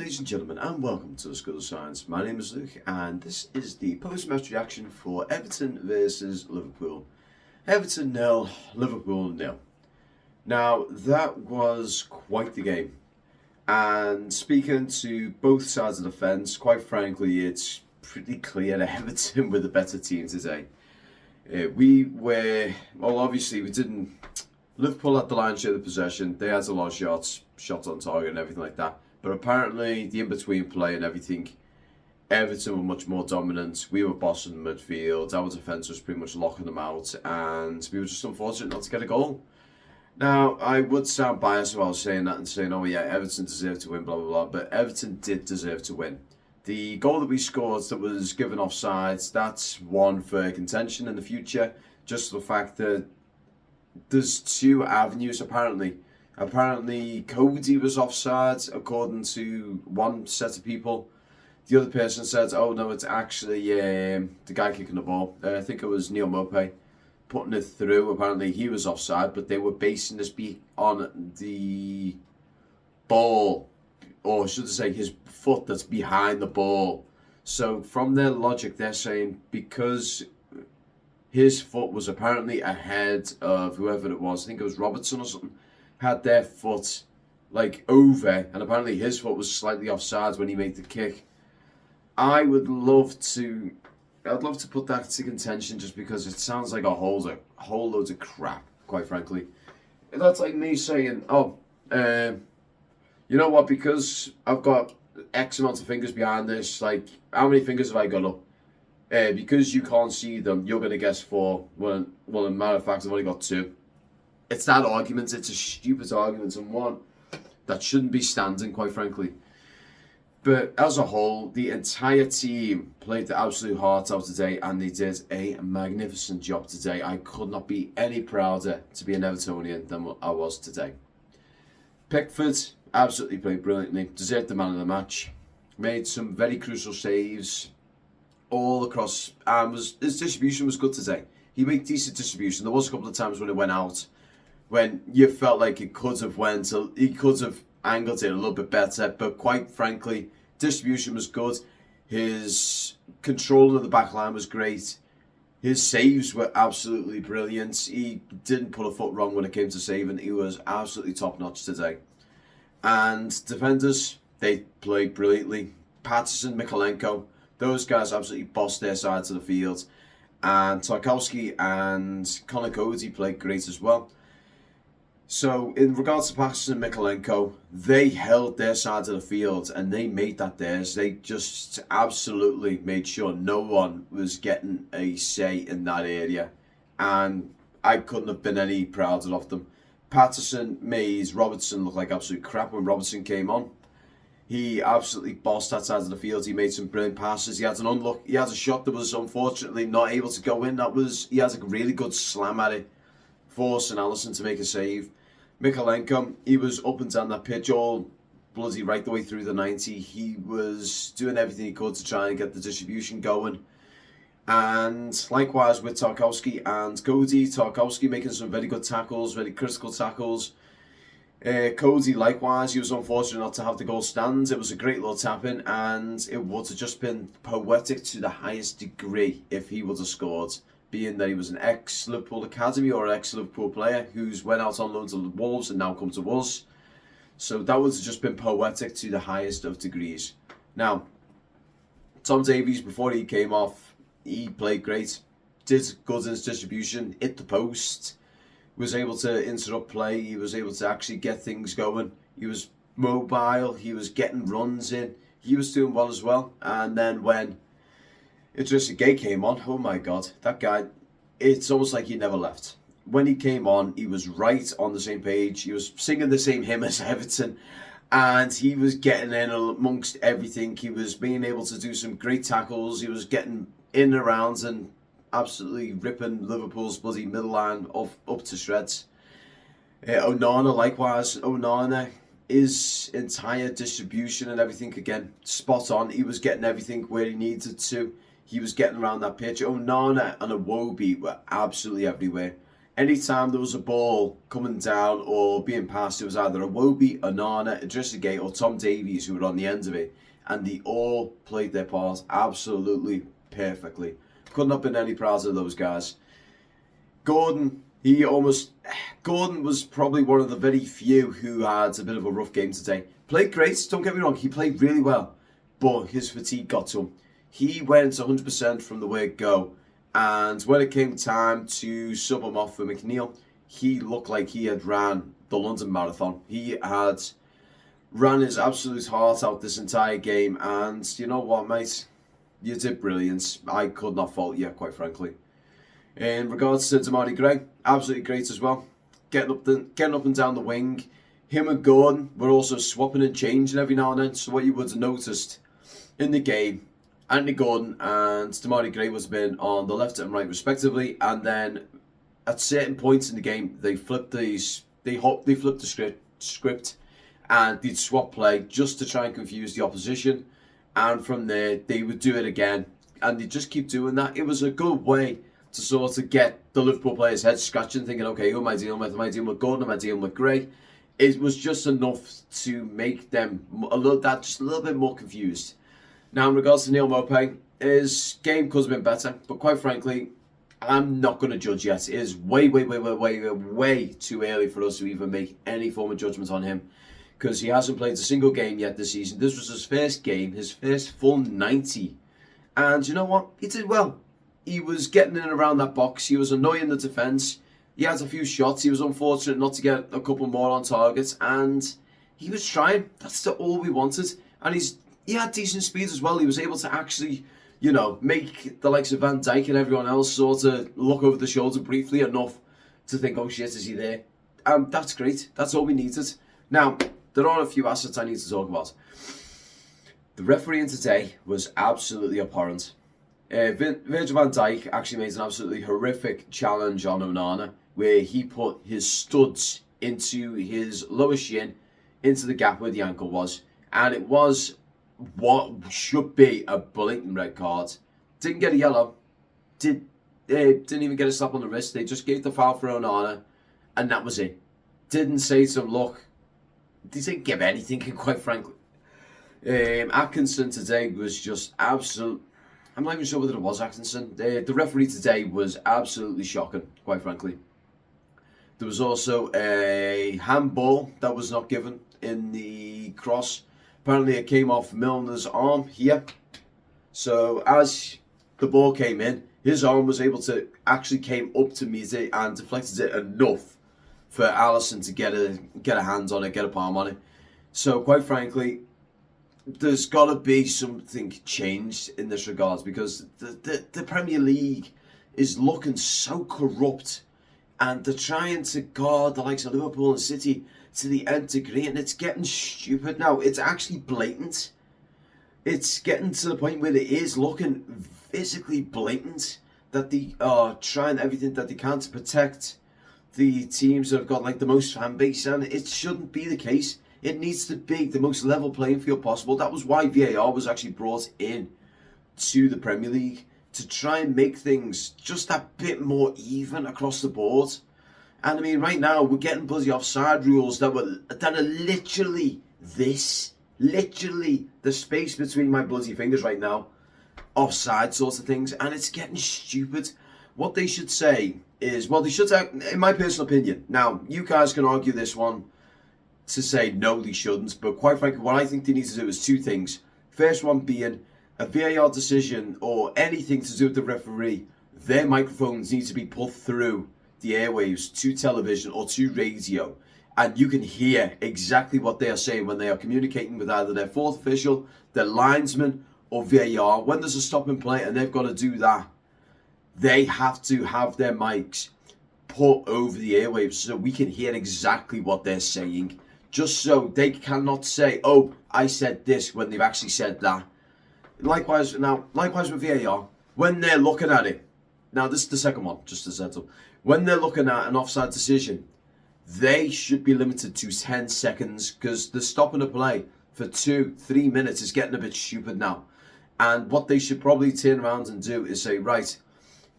ladies and gentlemen, and welcome to the School of Science. My name is Luke, and this is the post-match reaction for Everton versus Liverpool. Everton 0, Liverpool 0. Now, that was quite the game. And speaking to both sides of the fence, quite frankly, it's pretty clear that Everton were the better team today. Obviously we didn't. Liverpool had the lion's share of the possession. They had a lot of shots on target and everything like that. But apparently, the in-between play and everything, Everton were much more dominant. We were bossing the midfield. Our defence was pretty much locking them out. And we were just unfortunate not to get a goal. Now, I would sound biased if I was saying that and saying, oh yeah, Everton deserved to win, blah, blah, blah. But Everton did deserve to win. The goal that we scored that was given offside, that's one for contention in the future. Just the fact that there's two avenues apparently. Apparently Cody was offside according to one set of people. The other person said, oh no, it's actually the guy kicking the ball. I think it was Maupay putting it through. Apparently he was offside, but they were basing this on the ball, or should I say his foot that's behind the ball. So from their logic, they're saying because his foot was apparently ahead of whoever it was, I think it was Robertson or something, had their foot like over, and apparently his foot was slightly offside when he made the kick. I'd love to put that to contention just because it sounds like a whole load of crap, quite frankly. That's like me saying, you know what, because I've got X amount of fingers behind this, like, how many fingers have I got up? Because you can't see them, you're going to guess 4. Well, as a matter of fact, I've only got 2. It's that argument. It's a stupid argument and one that shouldn't be standing, quite frankly. But as a whole, the entire team played the absolute heart out today, and they did a magnificent job today. I could not be any prouder to be an Evertonian than what I was today. Pickford absolutely played brilliantly, deserved the man of the match, made some very crucial saves all across, and his distribution was good today. He made decent distribution. There was a couple of times when it went out, when you felt like he could have angled it a little bit better, but quite frankly, distribution was good. His control of the back line was great. His saves were absolutely brilliant. He didn't put a foot wrong when it came to saving. He was absolutely top notch today. And defenders, they played brilliantly. Patterson, Mykolenko, those guys absolutely bossed their sides of the field. And Tarkowski and Connor Cody played great as well. So, in regards to Patterson and Mykolenko, they held their side of the field and they made that theirs. They just absolutely made sure no one was getting a say in that area. And I couldn't have been any prouder of them. Patterson made Robertson look like absolute crap when Robertson came on. He absolutely bossed that side of the field. He made some brilliant passes. He had a shot that was unfortunately not able to go in. He had a really good slam at it, forcing Alisson to make a save. Mykolenko, he was up and down that pitch all bloody right the way through the 90. He was doing everything he could to try and get the distribution going. And likewise with Tarkowski and Cody. Tarkowski making some very good tackles, very critical tackles. Cody, likewise, he was unfortunate not to have the goal stand. It was a great little tap-in, and it would have just been poetic to the highest degree if he would have scored, being that he was an ex-Liverpool Academy or ex-Liverpool player who's went out on loans to the Wolves and now come to us. So that would have just been poetic to the highest of degrees. Now, Tom Davies, before he came off, he played great, did good in his distribution, hit the post, was able to interrupt play, he was able to actually get things going, he was mobile, he was getting runs in, he was doing well as well. And then when Idrissa Gueye came on, oh my god, that guy, it's almost like he never left. When he came on, he was right on the same page, he was singing the same hymn as Everton, and he was getting in amongst everything. He was being able to do some great tackles, he was getting in and around and absolutely ripping Liverpool's bloody middle line up to shreds. Onana, likewise. Onana, his entire distribution and everything, again, spot on. He was getting everything where he needed to. He was getting around that pitch. Onana and Iwobi were absolutely everywhere. anytime there was a ball coming down or being passed, it was either a Iwobi, Onana, Idrissa Gueye or Tom Davies who were on the end of it. And they all played their part absolutely perfectly. Couldn't have been any prouder of those guys. Gordon was probably one of the very few who had a bit of a rough game today. Played great, don't get me wrong, he played really well. But his fatigue got to him. He went 100% from the word go. And when it came time to sub him off for McNeil, he looked like he had ran the London Marathon. He had ran his absolute heart out this entire game. And you know what, mate? You did brilliant. I could not fault you, quite frankly. In regards to Demarai Gray, absolutely great as well. Getting up and down the wing. Him and Gordon were also swapping and changing every now and then. So what you would have noticed in the game, Anthony Gordon and Demarai Gray was been on the left and right respectively, and then at certain points in the game they flipped the script and they'd swap play just to try and confuse the opposition, and from there they would do it again and they just keep doing that. It was a good way to sort of get the Liverpool players' heads scratching, thinking, okay, who am I dealing with? Am I dealing with Gordon? Am I dealing with Gray? It was just enough to make them just a little bit more confused. Now, in regards to Neil Maupay, his game could have been better, but quite frankly, I'm not going to judge yet. It is way too early for us to even make any form of judgment on him, because he hasn't played a single game yet this season. This was his first game, his first full 90. And you know what? He did well. He was getting in and around that box. He was annoying the defence. He had a few shots. He was unfortunate not to get a couple more on target. And he was trying. That's all we wanted. And he had decent speed as well. He was able to actually, make the likes of Van Dijk and everyone else sort of look over the shoulder briefly enough to think, oh shit, is he there? That's great. That's all we needed. Now, there are a few assets I need to talk about. The refereeing today was absolutely abhorrent. Virgil van Dijk actually made an absolutely horrific challenge on Onana, where he put his studs into his lower shin, into the gap where the ankle was, and it was what should be a blatant red card. Didn't get a yellow, didn't even get a slap on the wrist. They just gave the foul for Onana, and that was it. Didn't say to him, look, they didn't give anything, quite frankly. Atkinson today was just absolute. I'm not even sure whether it was Atkinson. The referee today was absolutely shocking, quite frankly. There was also a handball that was not given in the cross. Apparently it came off Milner's arm here. So as the ball came in, his arm was able to actually came up to meet it and deflected it enough for Alisson to get a hand on it, get a palm on it. So quite frankly, there's got to be something changed in this regard, because the Premier League is looking so corrupt, and they're trying to guard the likes of Liverpool and City to the nth degree, and it's getting stupid now. It's actually blatant. It's getting to the point where it is looking physically blatant that they are trying everything that they can to protect the teams that have got like the most fan base, and it shouldn't be the case. It needs to be the most level playing field possible. That was why VAR was actually brought in to the Premier League, to try and make things just that bit more even across the board. And I mean, right now we're getting bloody offside rules that are literally the space between my bloody fingers right now, offside sorts of things, and it's getting stupid. What they should say is, well, they should say, in my personal opinion. Now, you guys can argue this one to say no, they shouldn't, but quite frankly, what I think they need to do is two things. First one being a VAR decision or anything to do with the referee, their microphones need to be put through the airwaves to television or to radio, and you can hear exactly what they are saying when they are communicating with either their fourth official, their linesman, or VAR. When there's a stop and play and they've got to do that, they have to have their mics put over the airwaves so we can hear exactly what they're saying. Just so they cannot say, oh, I said this, when they've actually said that. Likewise with VAR, when they're looking at it, now this is the second one, just to settle. When they're looking at an offside decision, they should be limited to 10 seconds, because the stopping a play for 2-3 minutes is getting a bit stupid now. And what they should probably turn around and do is say, right,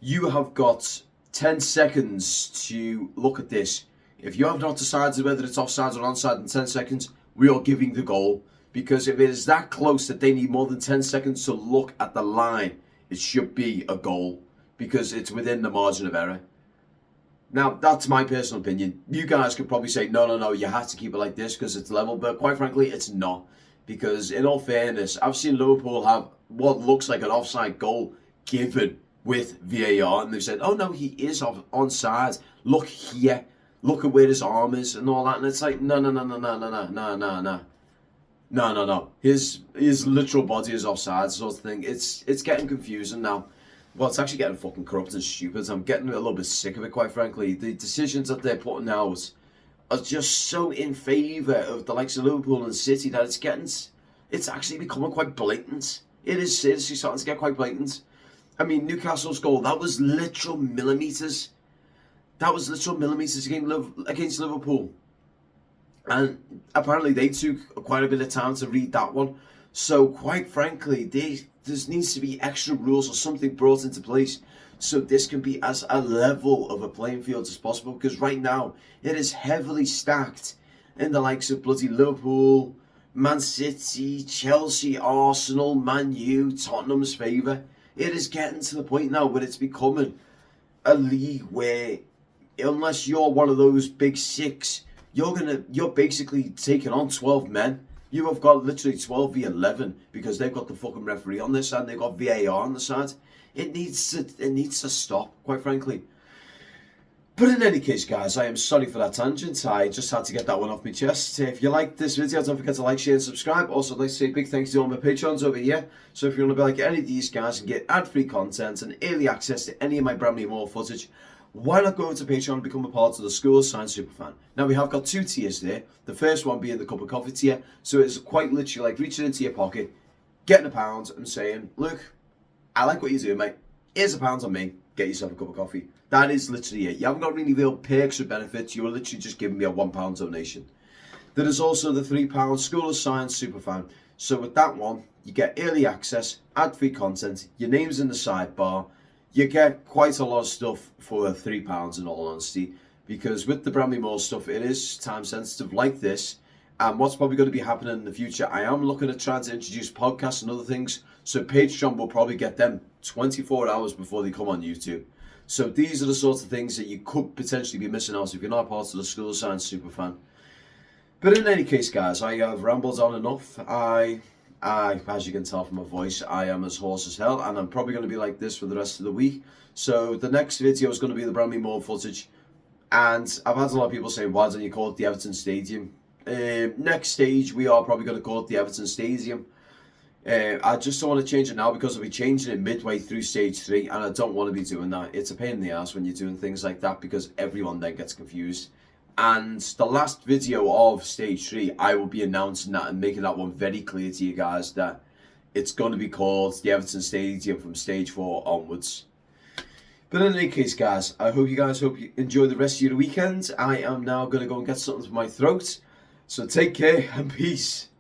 you have got 10 seconds to look at this. If you have not decided whether it's offside or onside in 10 seconds, we are giving the goal. Because if it is that close that they need more than 10 seconds to look at the line, it should be a goal. Because it's within the margin of error. Now, that's my personal opinion. You guys could probably say, no, you have to keep it like this because it's level. But quite frankly, it's not. Because in all fairness, I've seen Liverpool have what looks like an offside goal given with VAR. And they've said, oh no, he is onside. Look here. Look at where his arm is and all that. And it's like, no. His literal body is offside sort of thing. It's getting confusing now. Well, it's actually getting fucking corrupt and stupid. I'm getting a little bit sick of it, quite frankly. The decisions that they're putting out are just so in favour of the likes of Liverpool and City that it's actually becoming quite blatant. It is seriously starting to get quite blatant. I mean, Newcastle's goal, that was literal millimetres. That was literal millimetres against Liverpool. And apparently they took quite a bit of time to read that one. So, quite frankly, there needs to be extra rules or something brought into place so this can be as a level of a playing field as possible. Because right now, it is heavily stacked in the likes of bloody Liverpool, Man City, Chelsea, Arsenal, Man U, Tottenham's favour. It is getting to the point now where it's becoming a league where, unless you're one of those big six, you're basically taking on 12 men. You have got literally 12 v 11 because they've got the fucking referee on this side and they've got VAR on the side. It needs to stop, quite frankly. But in any case, guys, I am sorry for that tangent. I just had to get that one off my chest. If you liked this video, don't forget to like, share and subscribe. Also, I'd like to say big thanks to all my patrons over here. So if you want to be like any of these guys and get ad-free content and early access to any of my Bramley Moore footage, why not go to Patreon and become a part of the School of Science Superfan? Now, we have got two tiers there. The first one being the cup of coffee tier. So it's quite literally like reaching into your pocket, getting £1 and saying, look, I like what you're doing, mate. Here's £1 on me. Get yourself a cup of coffee. That is literally it. You haven't got really real perks or benefits. You're literally just giving me a £1 donation. There is also the £3 School of Science Superfan. So with that one, you get early access, ad-free content, your name's in the sidebar. You get quite a lot of stuff for £3 in all honesty, because with the Bramley Moore stuff, it is time sensitive like this. And what's probably going to be happening in the future, I am looking at trying to introduce podcasts and other things. So Patreon will probably get them 24 hours before they come on YouTube. So these are the sorts of things that you could potentially be missing out if you're not part of the School of Science Superfan. But in any case, guys, I have rambled on enough. As you can tell from my voice, I am as hoarse as hell, and I'm probably going to be like this for the rest of the week. So the next video is going to be the Bramley Moore footage, and I've had a lot of people saying, why don't you call it the Everton Stadium? Next stage, we are probably going to call it the Everton Stadium. I just don't want to change it now because I'll be changing it midway through stage 3, and I don't want to be doing that. It's a pain in the ass when you're doing things like that because everyone then gets confused. And the last video of stage 3, I will be announcing that and making that one very clear to you guys that it's going to be called the Everton Stadium from stage 4 onwards. But in any case, guys, I hope you enjoy the rest of your weekend. I am now going to go and get something for my throat. So take care and peace.